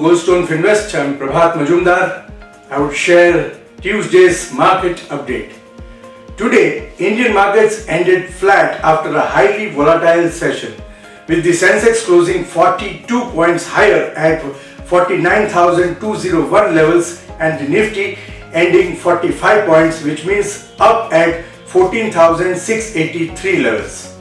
Goldstone Finvest. I'm Prabhat Majumdar. I would share Tuesday's market update. Today, Indian markets ended flat after a highly volatile session, with the Sensex closing 42 points higher at 49,201 levels and the Nifty ending 45 points, which means up at 14,683 levels.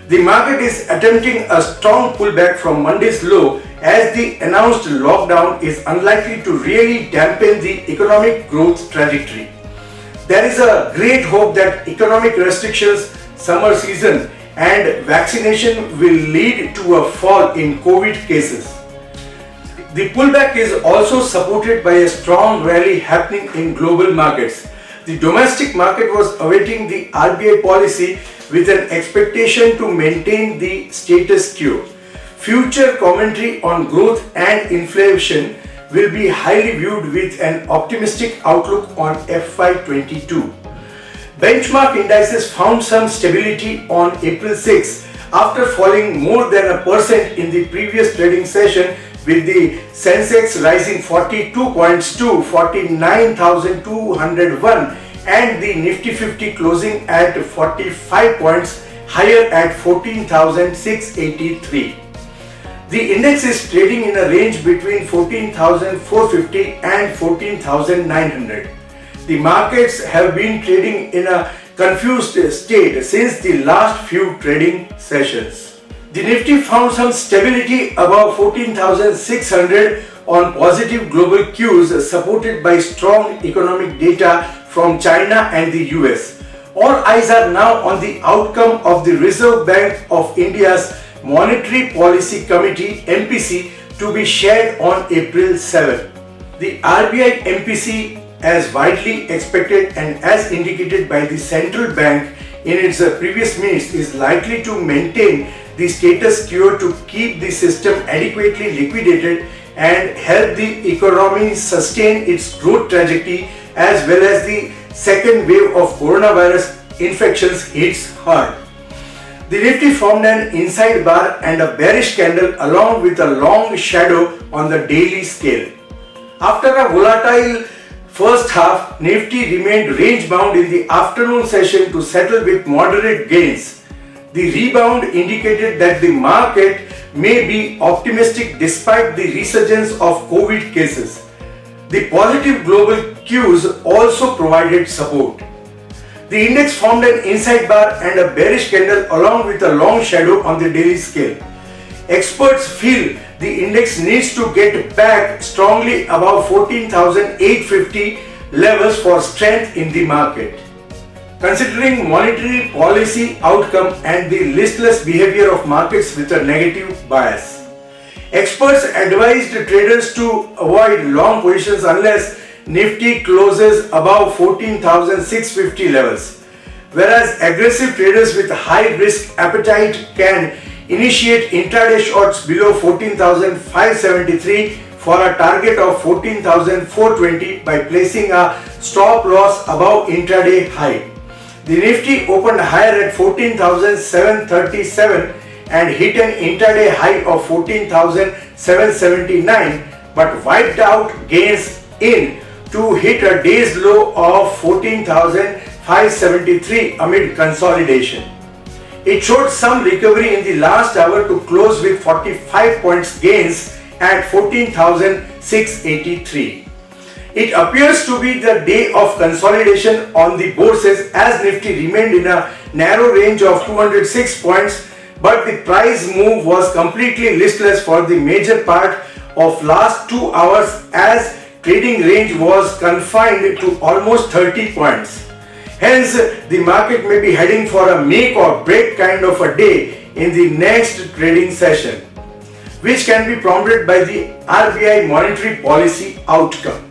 The market is attempting a strong pullback from Monday's low as the announced lockdown is unlikely to really dampen the economic growth trajectory. There is a great hope that economic restrictions, summer season and vaccination will lead to a fall in COVID cases. The pullback is also supported by a strong rally happening in global markets. The domestic market was awaiting the RBI policy with an expectation to maintain the status quo. Future commentary on growth and inflation will be highly viewed with an optimistic outlook on FY22. Benchmark indices found some stability on April 6 after falling more than 1% in the previous trading session, with the Sensex rising 42 points to 49,201 and the Nifty 50 closing at 45 points higher at 14,683. The index is trading in a range between 14,450 and 14,900. The markets have been trading in a confused state since the last few trading sessions. The Nifty found some stability above 14,600 on positive global cues supported by strong economic data from China and the US. All eyes are now on the outcome of the Reserve Bank of India's Monetary Policy Committee MPC to be shared on April 7. The RBI MPC, as widely expected and as indicated by the central bank in its previous minutes, is likely to maintain the status quo to keep the system adequately liquidated and help the economy sustain its growth trajectory as well as the second wave of coronavirus infections hits hard. The Nifty formed an inside bar and a bearish candle along with a long shadow on the daily scale. After a volatile first half, Nifty remained range bound in the afternoon session to settle with moderate gains. The rebound indicated that the market may be optimistic despite the resurgence of COVID cases. The positive global cues also provided support. The index formed an inside bar and a bearish candle along with a long shadow on the daily scale. Experts feel the index needs to get back strongly above 14,850 levels for strength in the market. Considering monetary policy outcome and the listless behavior of markets with a negative bias, experts advised traders to avoid long positions unless Nifty closes above 14,650 levels, whereas aggressive traders with high risk appetite can initiate intraday shorts below 14,573 for a target of 14,420 by placing a stop loss above intraday high. The Nifty opened higher at 14,737 and hit an intraday high of 14,779 but wiped out gains in to hit a day's low of 14,573 amid consolidation. It showed some recovery in the last hour to close with 45 points gains at 14,683. It appears to be the day of consolidation on the bourses as Nifty remained in a narrow range of 206 points, but the price move was completely listless for the major part of last 2 hours as trading range was confined to almost 30 points. Hence, the market may be heading for a make or break kind of a day in the next trading session, which can be prompted by the RBI monetary policy outcome.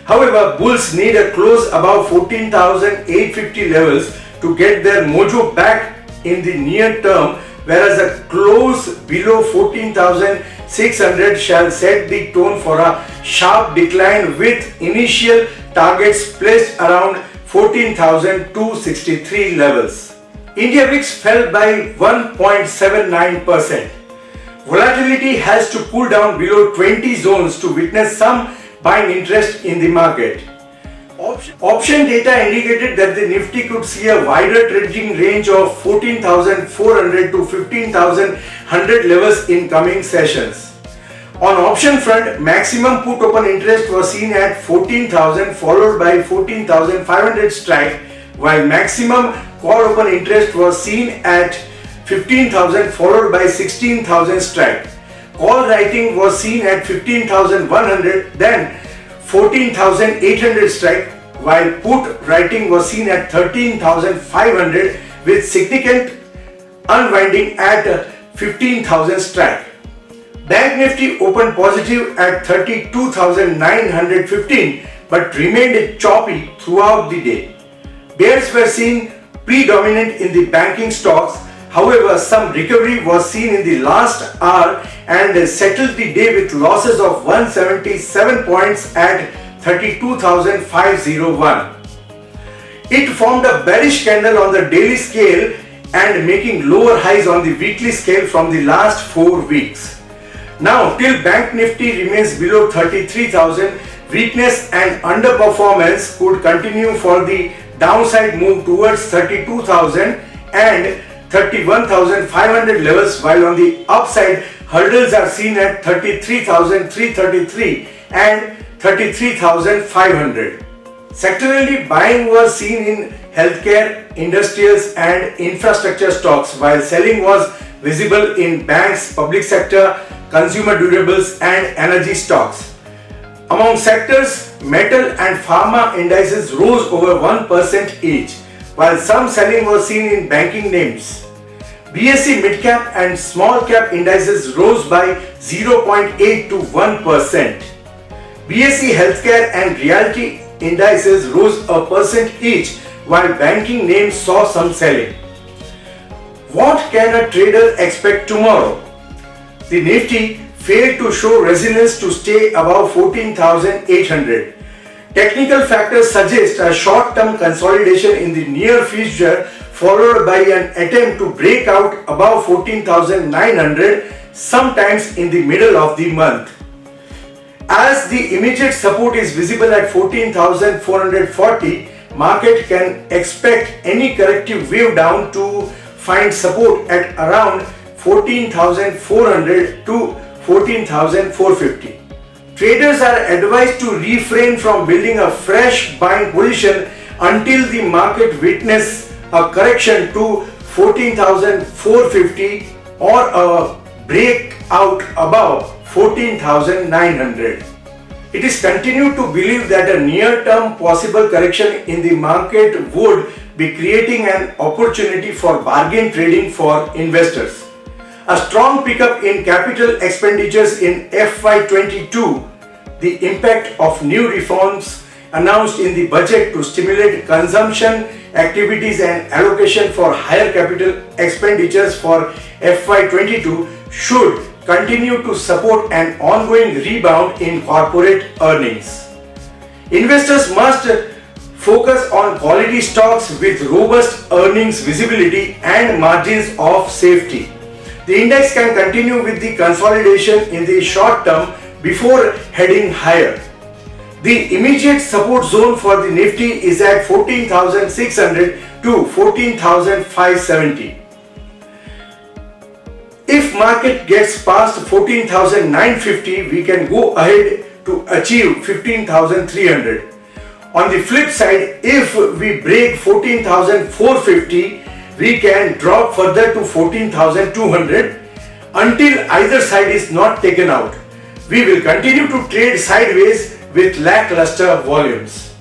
However, bulls need a close above 14,850 levels to get their mojo back in the near term, whereas a close below 14,600 shall set the tone for a sharp decline with initial targets placed around 14,263 levels. India VIX fell by 1.79%. Volatility has to cool down below 20 zones to witness some buying interest in the market. Option data indicated that the Nifty could see a wider trading range of 14,400 to 15,100 levels in coming sessions. On option front, maximum put open interest was seen at 14,000 followed by 14,500 strike, while maximum call open interest was seen at 15,000 followed by 16,000 strike. Call writing was seen at 15,100, then 14,800 strike, while put writing was seen at 13,500 with significant unwinding at 15,000 strike. Bank Nifty opened positive at 32,915 but remained choppy throughout the day. Bears were seen predominant in the banking stocks. However, some recovery was seen in the last hour and settled the day with losses of 177 points at 32,501. It formed a bearish candle on the daily scale and making lower highs on the weekly scale from the last 4 weeks. Now, till Bank Nifty remains below 33,000, weakness and underperformance could continue for the downside move towards 32,000 and 31,500 levels, while on the upside hurdles are seen at 33,333 and 33,500. Sectorally, buying was seen in healthcare, industrials and infrastructure stocks, while selling was visible in banks, public sector, consumer durables and energy stocks. Among sectors, metal and pharma indices rose over 1% each, while some selling was seen in banking names. BSE mid-cap and small-cap indices rose by 0.8 to 1%. BSE healthcare and realty indices rose 1% each, while banking names saw some selling. What can a trader expect tomorrow? The Nifty failed to show resilience to stay above 14,800. Technical factors suggest a short-term consolidation in the near future, followed by an attempt to break out above 14,900 sometimes in the middle of the month. As the immediate support is visible at 14,440, market can expect any corrective wave down to find support at around 14,400 to 14,450. Traders are advised to refrain from building a fresh buying position until the market witness a correction to 14,450 or a breakout above 14,900. It is continued to believe that a near-term possible correction in the market would be creating an opportunity for bargain trading for investors. A strong pickup in capital expenditures in FY22, the impact of new reforms announced in the budget to stimulate consumption activities and allocation for higher capital expenditures for FY22 should continue to support an ongoing rebound in corporate earnings. Investors must focus on quality stocks with robust earnings visibility and margins of safety. The index can continue with the consolidation in the short term before heading higher. The immediate support zone for the Nifty is at 14,600 to 14,570. If market gets past 14,950, we can go ahead to achieve 15,300. On the flip side, if we break 14,450, we can drop further to 14,200 until either side is not taken out. We will continue to trade sideways with lackluster volumes.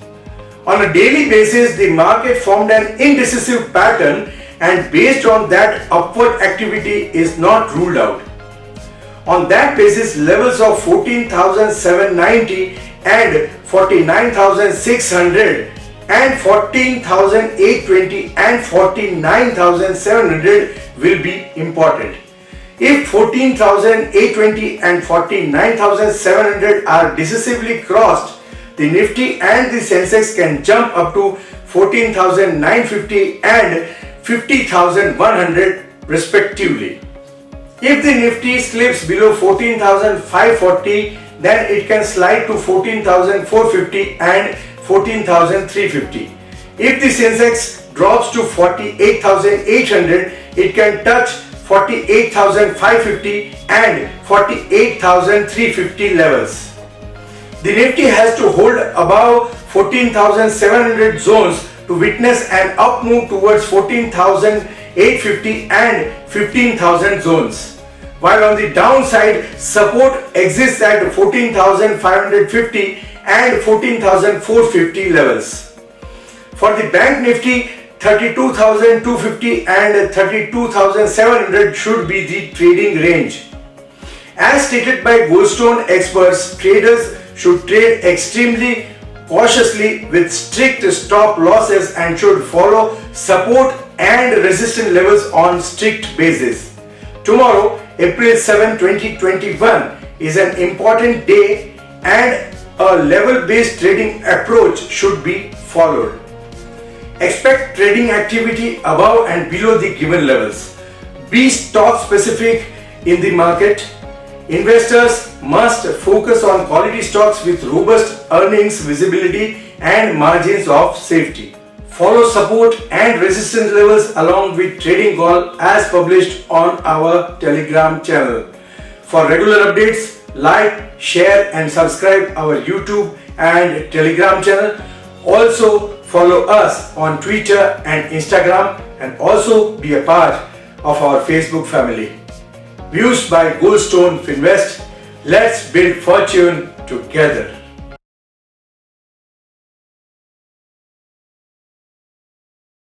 On a daily basis, the market formed an indecisive pattern, and based on that, upward activity is not ruled out. On that basis, levels of 14,790 and 49,600 and 14,820 and 49,700 will be important. If 14,820 and 49,700 are decisively crossed, the Nifty and the Sensex can jump up to 14,950 and 50,100 respectively. If the Nifty slips below 14,540, then it can slide to 14,450 and 14,350. If the Sensex drops to 48,800, it can touch 48,550 and 48,350 levels. The Nifty has to hold above 14,700 zones to witness an up move towards 14,850 and 15,000 zones. While on the downside, support exists at 14,550 and 14,450 levels. For the Bank Nifty, 32,250 and 32,700 should be the trading range. As stated by Goldstone experts, traders should trade extremely cautiously with strict stop losses and should follow support and resistance levels on strict basis. Tomorrow, April 7, 2021 is an important day and a level-based trading approach should be followed. Expect trading activity above and below the given levels. Be stock specific in the market. Investors must focus on quality stocks with robust earnings visibility and margins of safety. Follow support and resistance levels along with trading call as published on our Telegram channel. For regular updates, like, share and subscribe our YouTube and Telegram channel. Also follow us on Twitter and Instagram and also be a part of our Facebook family. Views by Goldstone Finvest. Let's build fortune together.